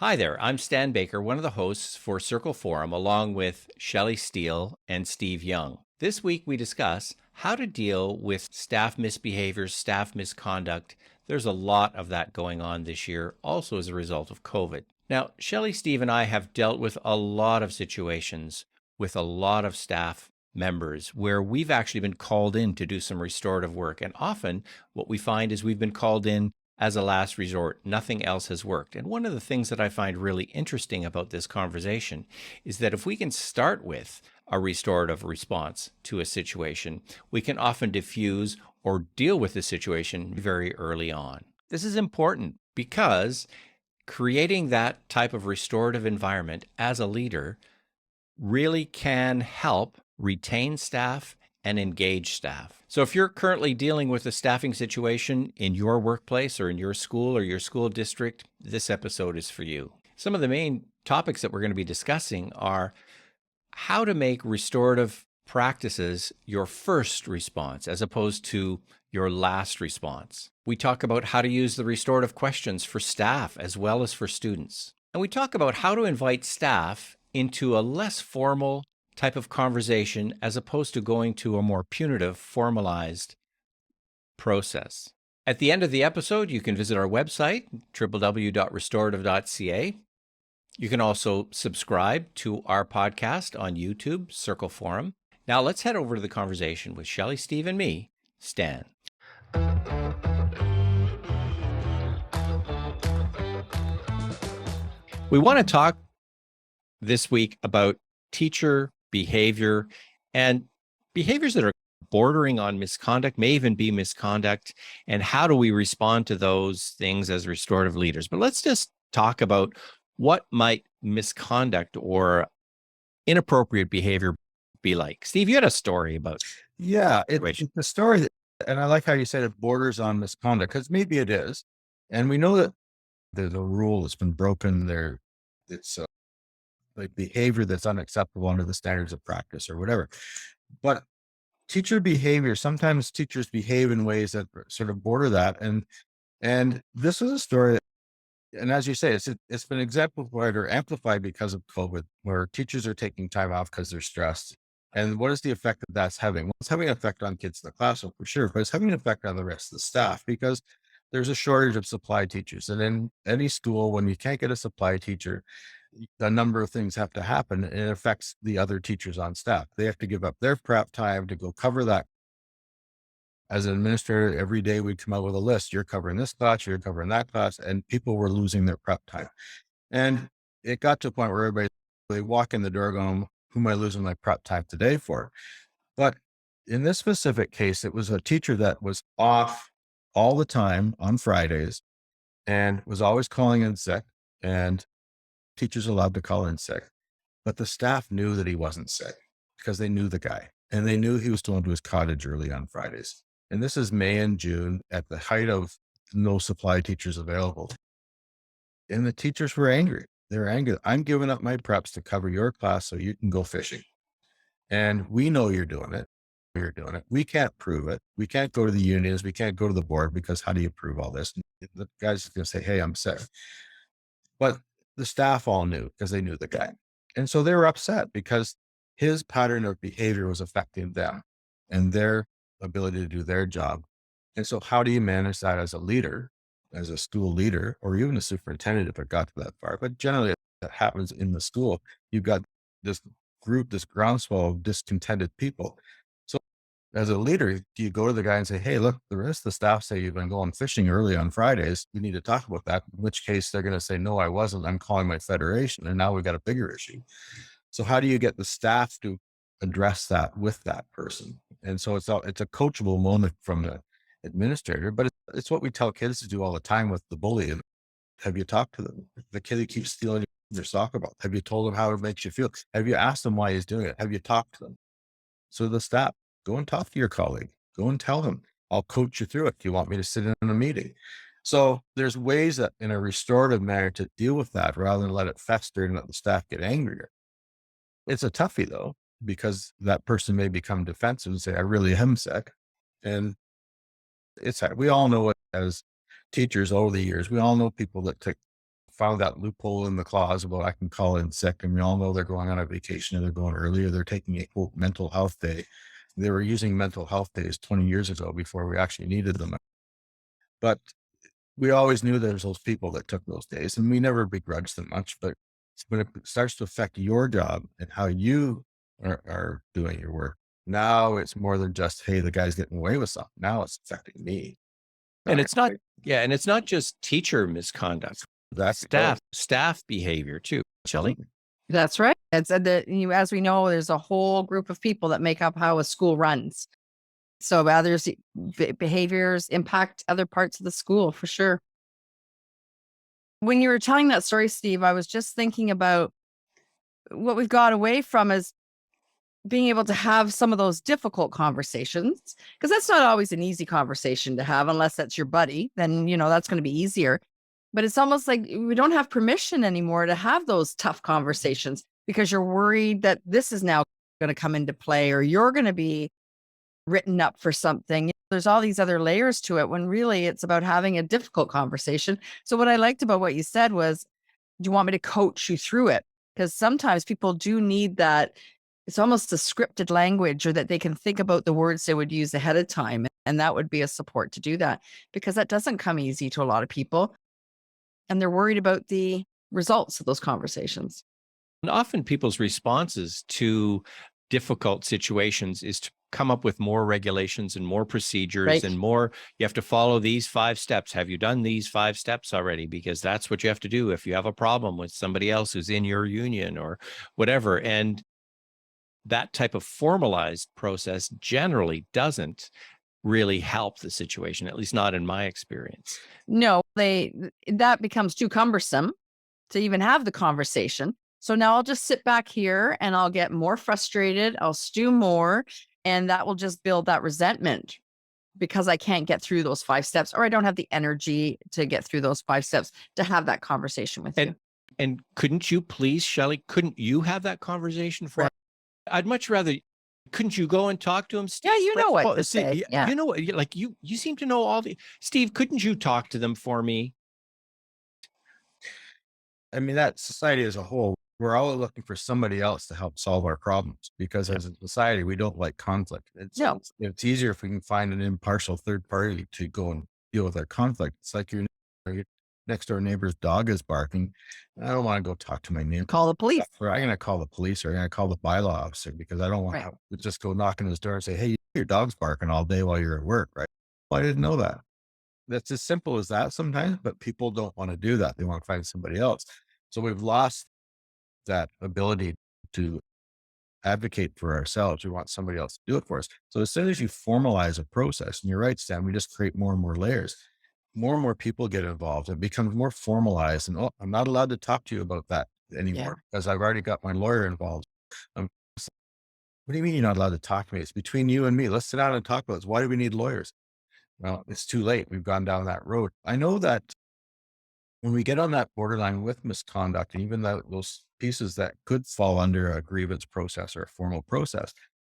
Hi there, I'm Stan Baker, one of the hosts for Circle Forum, along with Shelley Steele and Steve Young. This week we discuss how to deal with staff misbehaviors, staff misconduct. There's a lot of that going on this year, also as a result of COVID. Now, Shelley, Steve, and I have dealt with a lot of situations with a lot of staff members where we've actually been called in to do some restorative work. And often what we find is we've been called in as a last resort. Nothing else has worked. And one of the things that I find really interesting about this conversation is that if we can start with a restorative response to a situation, we can often diffuse or deal with the situation very early on. This is important because creating that type of restorative environment as a leader really can help retain staff and engage staff. So if you're currently dealing with a staffing situation in your workplace or in your school or your school district, this episode is for you. Some of the main topics that we're going to be discussing are how to make restorative practices your first response as opposed to your last response. We talk about how to use the restorative questions for staff as well as for students. And we talk about how to invite staff into a less formal type of conversation as opposed to going to a more punitive, formalized process. At the end of the episode, you can visit our website, www.restorative.ca. You can also subscribe to our podcast on YouTube, Circle Forum. Now let's head over to the conversation with Shelley, Steve, and me, Stan. We want to talk this week about teacher behavior and behaviors that are bordering on misconduct, may even be misconduct, and how do we respond to those things as restorative leaders. But let's just talk about what might misconduct or inappropriate behavior be like. Steve, you had a story about It's the story that, and I like how you said it borders on misconduct, because maybe it is. And we know that there's a rule that's been broken there. It's like behavior that's unacceptable under the standards of practice or whatever. But teacher behavior, sometimes teachers behave in ways that sort of border that. And this was a story, and as you say, it's been exemplified or amplified because of COVID, where teachers are taking time off because they're stressed. And what is the effect that that's having? Well, it's having an effect on kids in the classroom for sure, but it's having an effect on the rest of the staff because there's a shortage of supply teachers. And in any school, when you can't get a supply teacher, a number of things have to happen, and it affects the other teachers on staff. They have to give up their prep time to go cover that. As an administrator, every day we'd come out with a list. You're covering this class, you're covering that class, and people were losing their prep time. And it got to a point where they walk in the door going, who am I losing my prep time today for? But in this specific case, it was a teacher that was off all the time on Fridays and was always calling in sick, and teachers allowed to call in sick. But the staff knew that he wasn't sick because they knew the guy, and they knew he was still into his cottage early on Fridays. And this is May and June at the height of no supply teachers available. And the teachers were angry. They're angry. I'm giving up my preps to cover your class so you can go fishing. And we know you're doing it. You're doing it. We can't prove it. We can't go to the unions. We can't go to the board because how do you prove all this? And the guy's going to say, hey, I'm sick. But the staff all knew because they knew the guy. And so they were upset because his pattern of behavior was affecting them and their ability to do their job. And so how do you manage that as a leader, as a school leader, or even a superintendent if it got to that far? But generally that happens in the school. You've got this group, this groundswell of discontented people. So as a leader, do you go to the guy and say, hey, look, the rest of the staff say you've been going fishing early on Fridays. We need to talk about that. In which case they're going to say, no, I wasn't. I'm calling my federation. And now we've got a bigger issue. So how do you get the staff to address that with that person? And so it's a coachable moment from the administrator, but it's what we tell kids to do all the time with the bully. Have you talked to them? The kid who keeps stealing your soccer ball. Have you told him how it makes you feel? Have you asked him why he's doing it? Have you talked to them? So the staff, go and talk to your colleague. Go and tell him, I'll coach you through it. Do you want me to sit in a meeting? So there's ways that in a restorative manner to deal with that rather than let it fester and let the staff get angrier. It's a toughie though, because that person may become defensive and say, I really am sick. And it's hard. We all know it as teachers over the years. We all know people that take found that loophole in the clause about I can call in sick, and we all know they're going on a vacation or they're going early or they're taking a quote mental health day. They were using mental health days 20 years ago before we actually needed them. But we always knew there's those people that took those days and we never begrudged them much. But when it starts to affect your job and how you are doing your work, now it's more than just, hey, the guy's getting away with something. Now it's affecting me. And Right. it's not, yeah, and it's not just teacher misconduct, That's staff behavior too. Shelley? That's right. It's as we know, there's a whole group of people that make up how a school runs. So others behaviors impact other parts of the school for sure. When you were telling that story, Steve, I was just thinking about what we've got away from is being able to have some of those difficult conversations, because that's not always an easy conversation to have unless that's your buddy. Then, that's going to be easier. But it's almost like we don't have permission anymore to have those tough conversations because you're worried that this is now going to come into play or you're going to be written up for something. There's all these other layers to it when really it's about having a difficult conversation. So what I liked about what you said was, do you want me to coach you through it? Because sometimes people do need that. It's almost a scripted language, or that they can think about the words they would use ahead of time. And that would be a support to do that, because that doesn't come easy to a lot of people. And they're worried about the results of those conversations. And often people's responses to difficult situations is to come up with more regulations and more procedures, Right. and more, you have to follow these 5 steps. Have you done these 5 steps already? Because that's what you have to do if you have a problem with somebody else who's in your union or whatever. And that type of formalized process generally doesn't really help the situation, at least not in my experience. No, that becomes too cumbersome to even have the conversation. So now I'll just sit back here and I'll get more frustrated. I'll stew more, and that will just build that resentment because I can't get through those 5 steps, or I don't have the energy to get through those 5 steps to have that conversation with you. And couldn't you please, Shelley, couldn't you have that conversation for? Right. I'd much rather. Couldn't you go and talk to him, Steve? Yeah, you know what Well, to see, say. Yeah. You know what, like you seem to know all the. Steve, couldn't you talk to them for me? I mean, that society as a whole, we're all looking for somebody else to help solve our problems because as a society, we don't like conflict. No. It's easier if we can find an impartial third party to go and deal with our conflict. It's like your next door neighbor's dog is barking. I don't want to go talk to my neighbor. Call the police. Or I'm going to call the police, or I'm going to call the bylaw officer because I don't want Right. to just go knock on his door and say, hey, your dog's barking all day while you're at work, right? Well, I didn't know that. That's as simple as that sometimes, but people don't want to do that. They want to find somebody else. So we've lost that ability to advocate for ourselves. We want somebody else to do it for us. So as soon as you formalize a process, and you're right, Stan, we just create more and more layers. More and more people get involved. It becomes more formalized. And I'm not allowed to talk to you about that anymore because I've already got my lawyer involved. What do you mean you're not allowed to talk to me? It's between you and me. Let's sit down and talk about this. Why do we need lawyers? Well, it's too late. We've gone down that road. I know that when we get on that borderline with misconduct, and even those pieces that could fall under a grievance process or a formal process,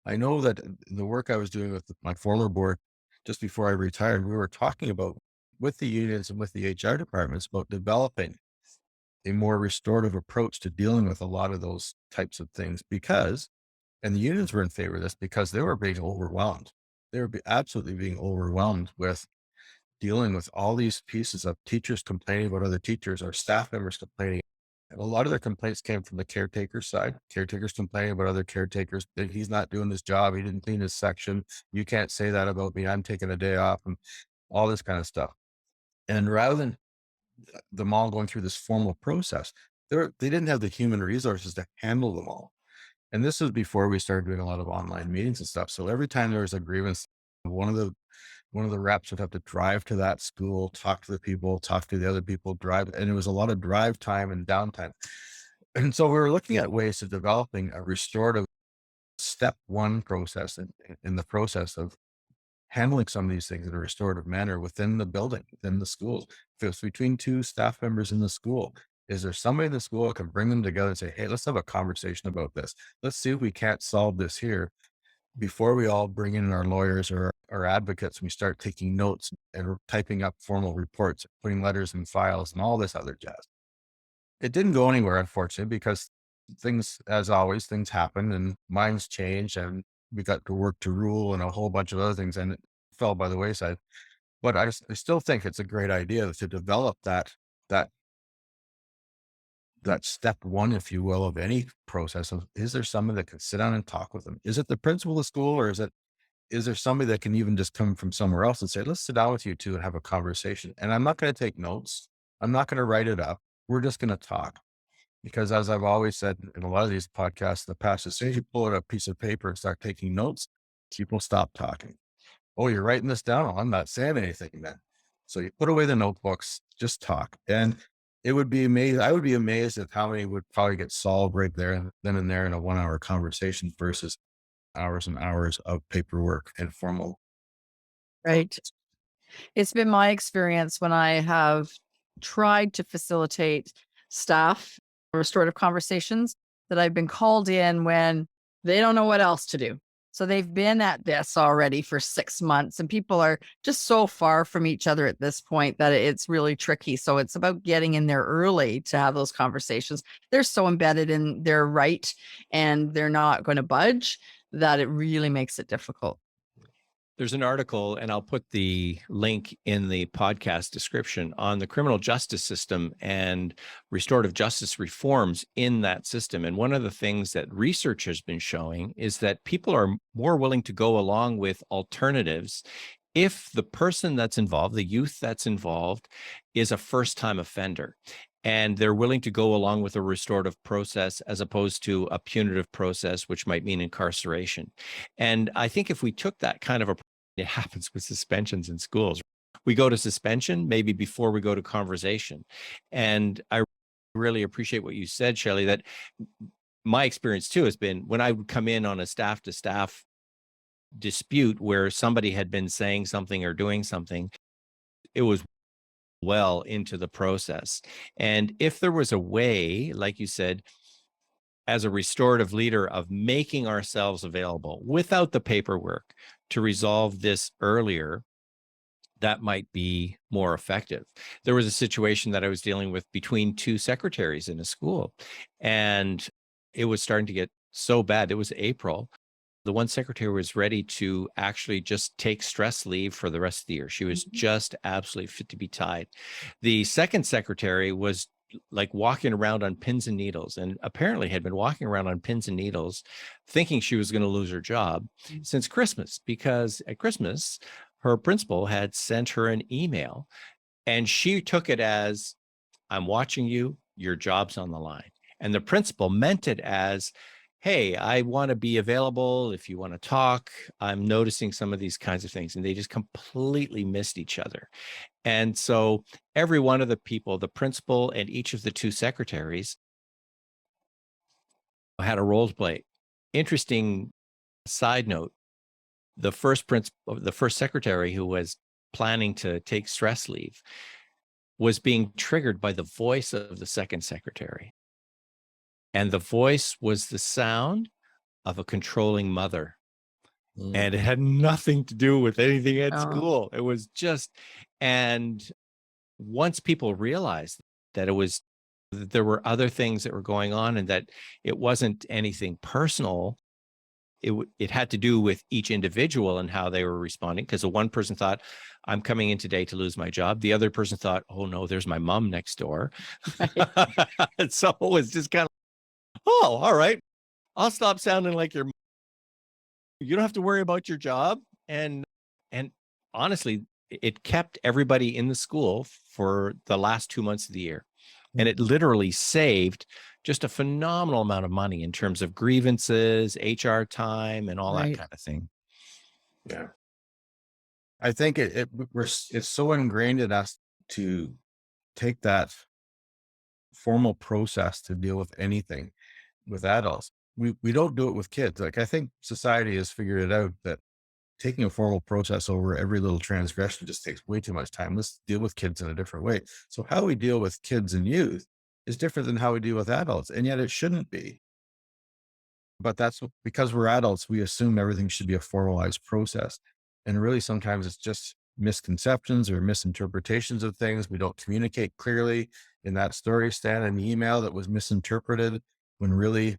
I know that the work I was doing with my former board just before I retired, we were talking about with the unions and with the HR departments about developing a more restorative approach to dealing with a lot of those types of things because, and the unions were in favor of this because they were being overwhelmed. They were absolutely being overwhelmed with dealing with all these pieces of teachers complaining about other teachers or staff members complaining. And a lot of their complaints came from the caretaker side. Caretakers complaining about other caretakers that he's not doing his job. He didn't clean his section. You can't say that about me. I'm taking a day off and all this kind of stuff. And rather than them all going through this formal process, they didn't have the human resources to handle them all. And this was before we started doing a lot of online meetings and stuff. So every time there was a grievance, one of the reps would have to drive to that school, talk to the people, talk to the other people, drive. And it was a lot of drive time and downtime. And so we were looking at ways of developing a restorative step 1 process in the process of handling some of these things in a restorative manner within the building, within the schools. If it's between 2 staff members in the school, is there somebody in the school that can bring them together and say, hey, let's have a conversation about this. Let's see if we can't solve this here before we all bring in our lawyers or our advocates. We start taking notes and typing up formal reports, putting letters in files and all this other jazz. it didn't go anywhere, unfortunately, because things, as always, things happen and minds change, and we got to work to rule and a whole bunch of other things, and it fell by the wayside. But I still think it's a great idea to develop that that step one, if you will, of any process of, is there someone that can sit down and talk with them? Is it the principal of school, or is there somebody that can even just come from somewhere else and say, let's sit down with you two and have a conversation? And I'm not going to take notes. I'm not going to write it up. We're just going to talk. Because as I've always said in a lot of these podcasts in the past, as soon as you pull out a piece of paper and start taking notes, people stop talking. Oh, you're writing this down? Oh, I'm not saying anything then. So you put away the notebooks, just talk. And it would be amazing. I would be amazed at how many would probably get solved right there and then and there in a 1 hour conversation versus hours and hours of paperwork and formal. Right. It's been my experience when I have tried to facilitate staff restorative conversations that I've been called in when they don't know what else to do. So they've been at this already for 6 months, and people are just so far from each other at this point that it's really tricky. So it's about getting in there early to have those conversations. They're so embedded in their right and they're not going to budge that it really makes it difficult. There's an article, and I'll put the link in the podcast description, on the criminal justice system and restorative justice reforms in that system. And one of the things that research has been showing is that people are more willing to go along with alternatives if the person that's involved, the youth that's involved, is a first-time offender. And they're willing to go along with a restorative process as opposed to a punitive process, which might mean incarceration. And I think if we took that kind of it happens with suspensions in schools. We go to suspension maybe before we go to conversation. And I really appreciate what you said, Shelley, that my experience too has been when I would come in on a staff to staff dispute where somebody had been saying something or doing something, it was well into the process. And if there was a way, like you said, as a restorative leader, of making ourselves available without the paperwork to resolve this earlier, that might be more effective. There was a situation that I was dealing with between two secretaries in a school, and it was starting to get so bad. It was April. The one secretary was ready to actually just take stress leave for the rest of the year. She was just absolutely fit to be tied. The second secretary was like walking around on pins and needles, and apparently had been walking around on pins and needles thinking she was going to lose her job since Christmas, because at Christmas, her principal had sent her an email and she took it as, I'm watching you, your job's on the line. And the principal meant it as, hey, I want to be available if you want to talk. I'm noticing some of these kinds of things. And they just completely missed each other. And so every one of the people, the principal and each of the two secretaries, had a role to play. Interesting side note, the first secretary who was planning to take stress leave was being triggered by the voice of the second secretary. And the voice was the sound of a controlling mother. And it had nothing to do with anything at school. It was just, and once people realized that there were other things that were going on and that it wasn't anything personal, it had to do with each individual and how they were responding. Because the one person thought, I'm coming in today to lose my job. The other person thought, oh no, there's my mom next door. So it was just kind of, oh, all right, I'll stop sounding like you don't have to worry about your job. And honestly, it kept everybody in the school for the last 2 months of the year. And it literally saved just a phenomenal amount of money in terms of grievances, HR time, and all that kind of thing. Yeah. I think it's so ingrained in us to take that formal process to deal with anything with adults. We don't do it with kids. Like, I think society has figured it out that taking a formal process over every little transgression just takes way too much time. Let's deal with kids in a different way. So how we deal with kids and youth is different than how we deal with adults. And yet it shouldn't be. But because we're adults, we assume everything should be a formalized process. And really, sometimes it's just misconceptions or misinterpretations of things. We don't communicate clearly in that story, Stan, an email that was misinterpreted when really,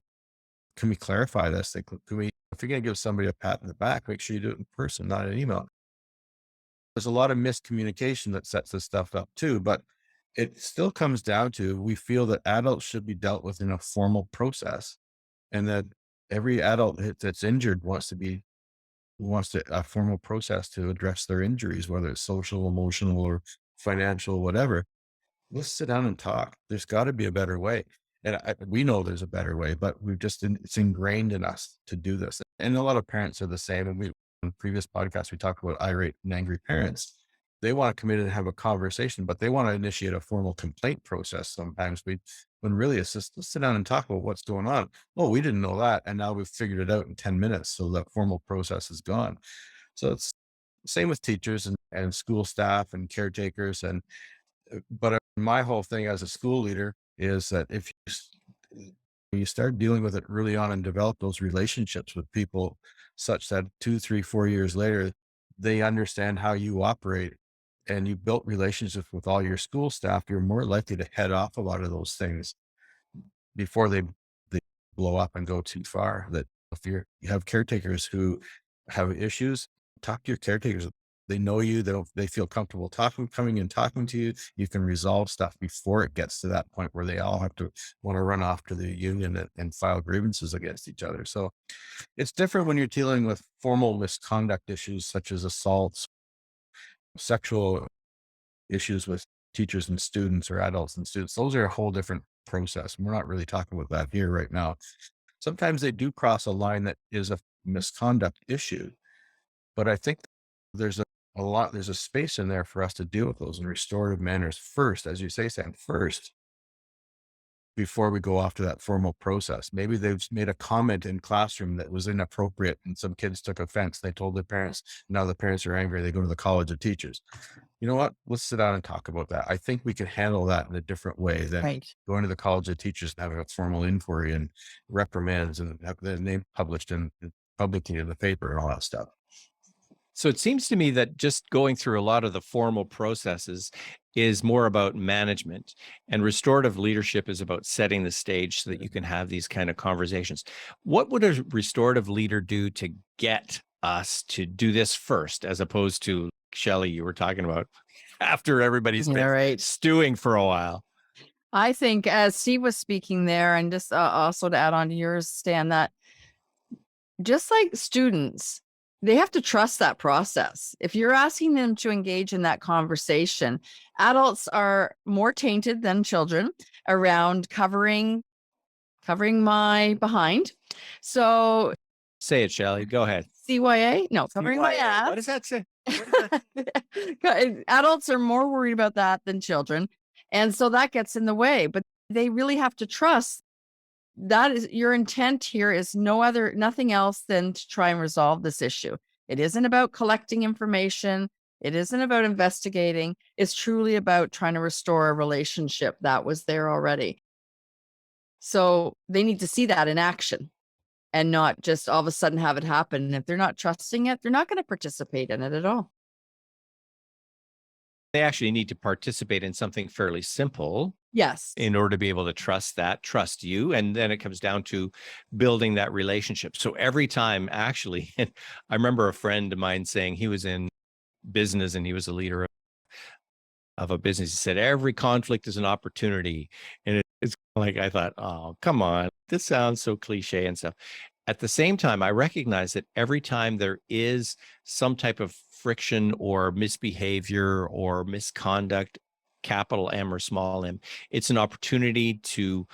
can we clarify this? Like, can we, if you're going to give somebody a pat in the back, make sure you do it in person, not an email. There's a lot of miscommunication that sets this stuff up too, but it still comes down to, we feel that adults should be dealt with in a formal process, and that every adult that's injured wants to a formal process to address their injuries, whether it's social, emotional, or financial, whatever. Let's sit down and talk. There's got to be a better way. And we know there's a better way, but it's ingrained in us to do this. And a lot of parents are the same. And in previous podcasts, we talked about irate and angry parents. They want to come in and have a conversation, but they want to initiate a formal complaint process. Sometimes when really it's just, let's sit down and talk about what's going on. Oh, we didn't know that. And now we've figured it out in 10 minutes. So that formal process is gone. So it's same with teachers and school staff and caretakers. But my whole thing as a school leader is that if you start dealing with it early on and develop those relationships with people such that 2, 3, 4 years later, they understand how you operate, and you built relationships with all your school staff, you're more likely to head off a lot of those things before they blow up and go too far. That if you have caretakers who have issues, talk to your caretakers. They know you, they feel comfortable coming and talking to you. You can resolve stuff before it gets to that point where they all have to want to run off to the union and file grievances against each other. So it's different when you're dealing with formal misconduct issues such as assaults, sexual issues with teachers and students, or adults and students. Those are a whole different process. We're not really talking about that here right now. Sometimes they do cross a line that is a misconduct issue, but I think there's there's a space in there for us to deal with those in restorative manners first, as you say, Sam, first, before we go off to that formal process. Maybe they've made a comment in classroom that was inappropriate and some kids took offense. They told their parents. Now the parents are angry. They go to the college of teachers. You know what? Let's sit down and talk about that. I think we can handle that in a different way than Right. going to the college of teachers and having a formal inquiry and reprimands and have their name published in publicly in the paper and all that stuff. So it seems to me that just going through a lot of the formal processes is more about management, and restorative leadership is about setting the stage so that you can have these kind of conversations. What would a restorative leader do to get us to do this first, as opposed to, Shelley, you were talking about, after everybody's been stewing for a while? I think, as Steve was speaking there, and just also to add on to yours, Stan, that just like students, they have to trust that process. If you're asking them to engage in that conversation, adults are more tainted than children around covering my behind. So say it, Shelley. Go ahead. CYA? No, covering my ass. What does that say? Adults are more worried about that than children. And so that gets in the way, but they really have to trust that is your intent here is nothing else than to try and resolve this issue. It isn't about collecting information. It isn't about investigating. It's truly about trying to restore a relationship that was there already. So they need to see that in action and not just all of a sudden have it happen. And if they're not trusting it, they're not going to participate in it at all. They actually need to participate in something fairly simple. Yes. In order to be able to trust you. And then it comes down to building that relationship. So every time, actually, I remember a friend of mine saying, he was in business and he was a leader of a business. He said, every conflict is an opportunity. And it's like, I thought, oh, come on, this sounds so cliche and stuff. At the same time, I recognize that every time there is some type of friction or misbehavior or misconduct, capital M or small m, it's an opportunity to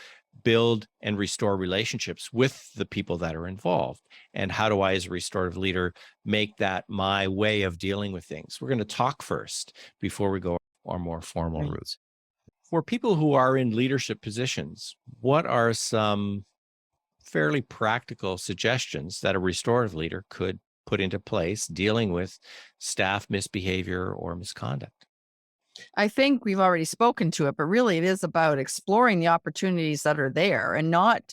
build and restore relationships with the people that are involved. And how do I, as a restorative leader, make that my way of dealing with things? We're going to talk first before we go our more formal routes. For people who are in leadership positions, what are some fairly practical suggestions that a restorative leader could put into place dealing with staff misbehavior or misconduct? I think we've already spoken to it, but really it is about exploring the opportunities that are there and not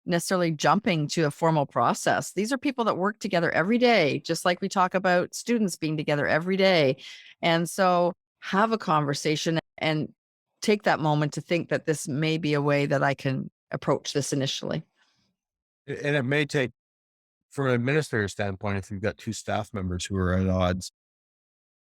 necessarily jumping to a formal process. These are people that work together every day, just like we talk about students being together every day. And so have a conversation and take that moment to think that this may be a way that I can approach this initially. And it may take, from an administrator standpoint, if you've got two staff members who are at odds,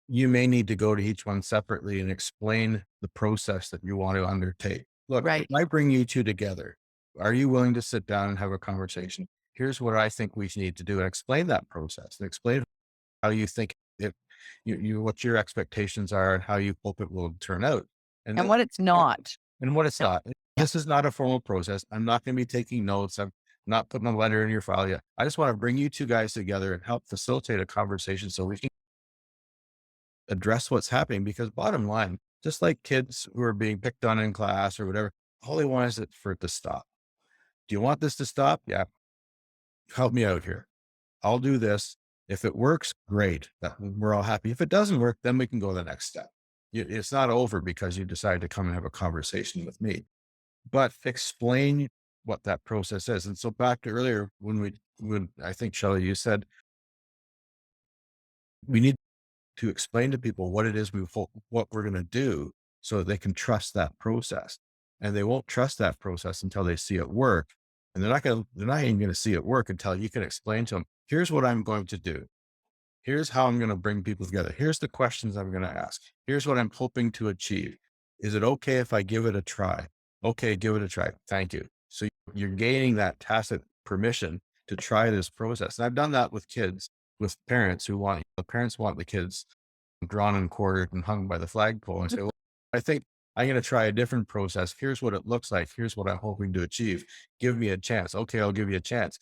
you may need to go to each one separately and explain the process that you want to undertake. Look, if Right. I bring you two together, are you willing to sit down and have a conversation? Here's what I think we need to do, and explain that process and explain how you think it, what your expectations are and how you hope it will turn out. And And then, what it's not. and what it's No. not. Yeah. This is not a formal process. I'm not going to be taking notes. I'm not putting a letter in your file yet. I just want to bring you two guys together and help facilitate a conversation so we can address what's happening. Because bottom line, just like kids who are being picked on in class or whatever, all they want is it for it to stop. Do you want this to stop? Yeah. Help me out here. I'll do this. If it works, great. We're all happy. If it doesn't work, then we can go to the next step. It's not over because you decide to come and have a conversation with me, but explain what that process is. And so back to earlier, when I think, Shelley, you said we need to explain to people what it is what we're going to do so that they can trust that process. And they won't trust that process until they see it work. And they're not even going to see it work until you can explain to them, here's what I'm going to do. Here's how I'm going to bring people together. Here's the questions I'm going to ask. Here's what I'm hoping to achieve. Is it okay if I give it a try? Okay, give it a try. Thank you. So you're gaining that tacit permission to try this process. And I've done that with kids, with parents the parents want the kids drawn and quartered and hung by the flagpole and say, well, I think I'm going to try a different process. Here's what it looks like. Here's what I'm hoping to achieve. Give me a chance. Okay, I'll give you a chance.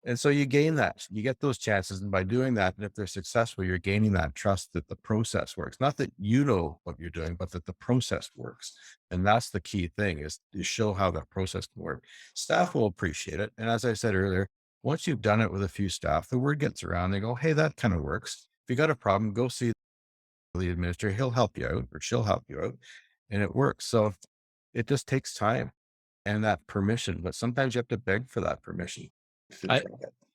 And so you gain that, you get those chances. And by doing that, and if they're successful, you're gaining that trust that the process works. Not that you know what you're doing, but that the process works. And that's the key thing, is to show how that process can work. Staff will appreciate it. And as I said earlier, once you've done it with a few staff, the word gets around. They go, hey, that kind of works. If you got a problem, go see the administrator. He'll help you out, or she'll help you out. And it works. So it just takes time and that permission, but sometimes you have to beg for that permission.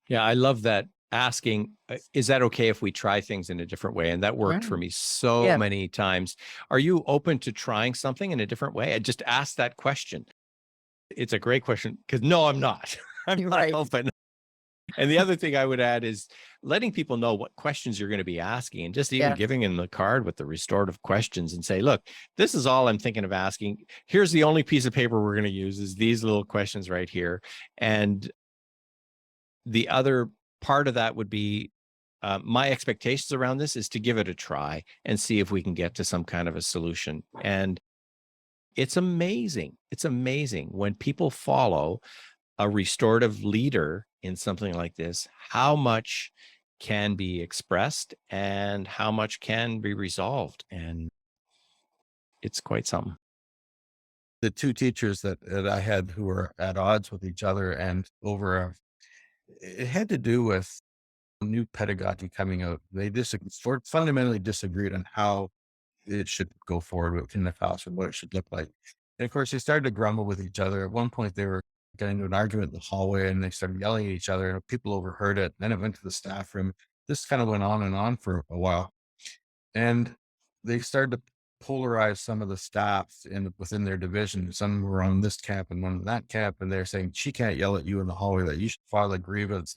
Yeah, I love that. Asking, is that okay if we try things in a different way? And that worked for Right. me so many times. Are you open to trying something in a different way? I just asked that question. It's a great question, because no, I'm not. I'm You're not right. open. And the other thing I would add is letting people know what questions you're going to be asking, and just even Yes. giving them the card with the restorative questions and say, look, this is all I'm thinking of asking. Here's the only piece of paper we're going to use is these little questions right here. And the other part of that would be my expectations around this is to give it a try and see if we can get to some kind of a solution. And it's amazing. It's amazing when people follow a restorative leader in something like this, how much can be expressed and how much can be resolved. And it's quite something. The two teachers that I had who were at odds with each other and it had to do with new pedagogy coming out. They fundamentally disagreed on how it should go forward within the classroom, what it should look like. And of course, they started to grumble with each other. At one point, they were getting into an argument in the hallway and they started yelling at each other, and people overheard it. Then it went to the staff room. This kind of went on and on for a while. And they started to polarize some of the staff within their division. Some were on this camp and one on that camp, and they're saying, she can't yell at you in the hallway, that you should file a grievance.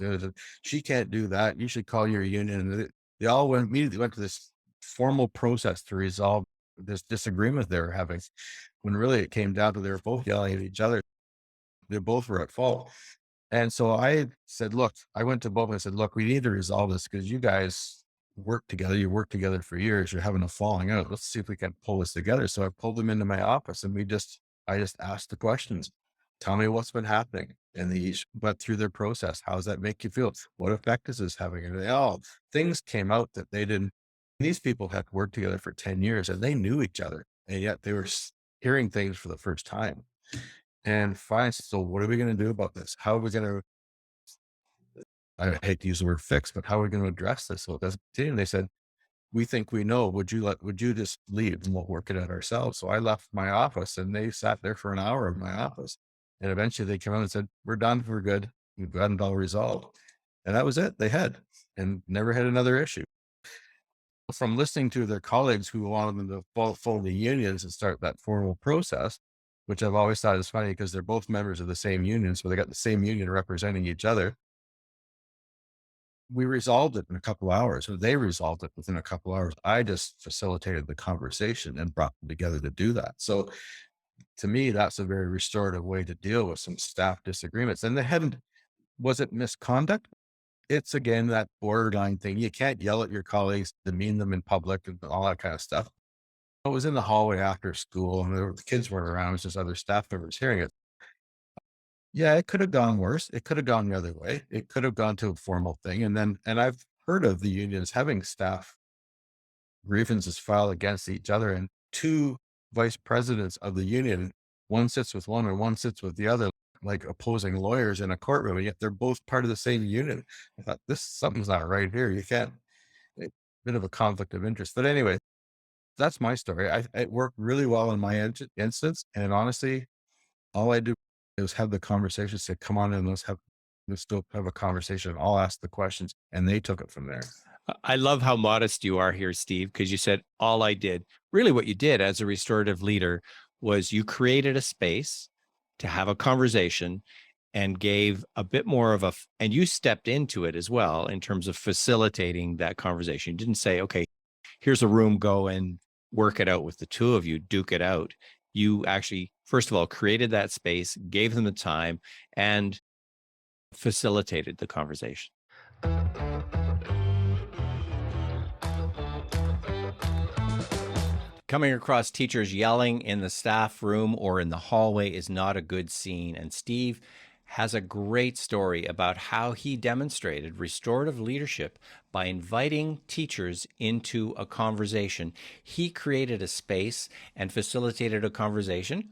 She can't do that. You should call your union. And they all immediately went to this formal process to resolve this disagreement they were having, when really it came down to they were both yelling at each other. They both were at fault. And so I said, look, I went to both and I said, look, we need to resolve this because you guys work together. You worked together for years. You're having a falling out. Let's see if we can pull this together. So I pulled them into my office and I just asked the questions. Tell me what's been happening. And they each went through their process. How does that make you feel? What effect is this having? And things came out that they didn't. These people had worked together for 10 years and they knew each other. And yet they were hearing things for the first time. And fine. So what are we going to do about this? How are we going to, I hate to use the word fix, but how are we going to address this? So that's and they said, we think we know. Would you just leave and we'll work it out ourselves? So I left my office and they sat there for an hour in my office And eventually they came out and said, we're done. We're good. We've got it all resolved. And that was it. They had, and never had another issue. From listening to their colleagues who wanted them to fold the unions and start that formal process, which I've always thought is funny because they're both members of the same union. So they got the same union representing each other. We resolved it in a couple hours, or they resolved it within a couple hours. I just facilitated the conversation and brought them together to do that. So to me, that's a very restorative way to deal with some staff disagreements. And was it misconduct? It's again, that borderline thing. You can't yell at your colleagues, demean them in public and all that kind of stuff. I was in the hallway after school and the kids weren't around. It was just other staff members hearing it. Yeah, it could have gone worse. It could have gone the other way. It could have gone to a formal thing. And I've heard of the unions having staff grievances filed against each other, and two vice presidents of the union, one sits with one and one sits with the other, like opposing lawyers in a courtroom, and yet they're both part of the same union. I thought, something's not right here. You can't, bit of a conflict of interest. But anyway, that's my story. It worked really well in my instance. And honestly, all I do is have the conversation, say, come on in, let's go have a conversation. I'll ask the questions. And they took it from there. I love how modest you are here, Steve, because you said all I did. Really, what you did as a restorative leader was you created a space to have a conversation and gave a bit more of and you stepped into it as well in terms of facilitating that conversation. You didn't say, okay, here's a room, go and work it out with the two of you, duke it out. You actually, first of all, created that space, gave them the time, and facilitated the conversation. Coming across teachers yelling in the staff room or in the hallway is not a good scene. And Steve has a great story about how he demonstrated restorative leadership by inviting teachers into a conversation. He created a space and facilitated a conversation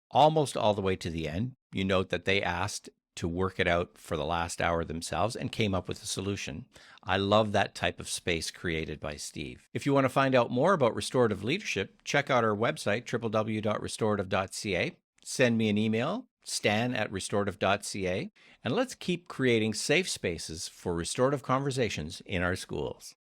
almost all the way to the end. You note that they asked to work it out for the last hour themselves and came up with a solution. I love that type of space created by Steve. If you want to find out more about restorative leadership, check out our website, www.restorative.ca. Send me an email, stan@restorative.ca, and let's keep creating safe spaces for restorative conversations in our schools.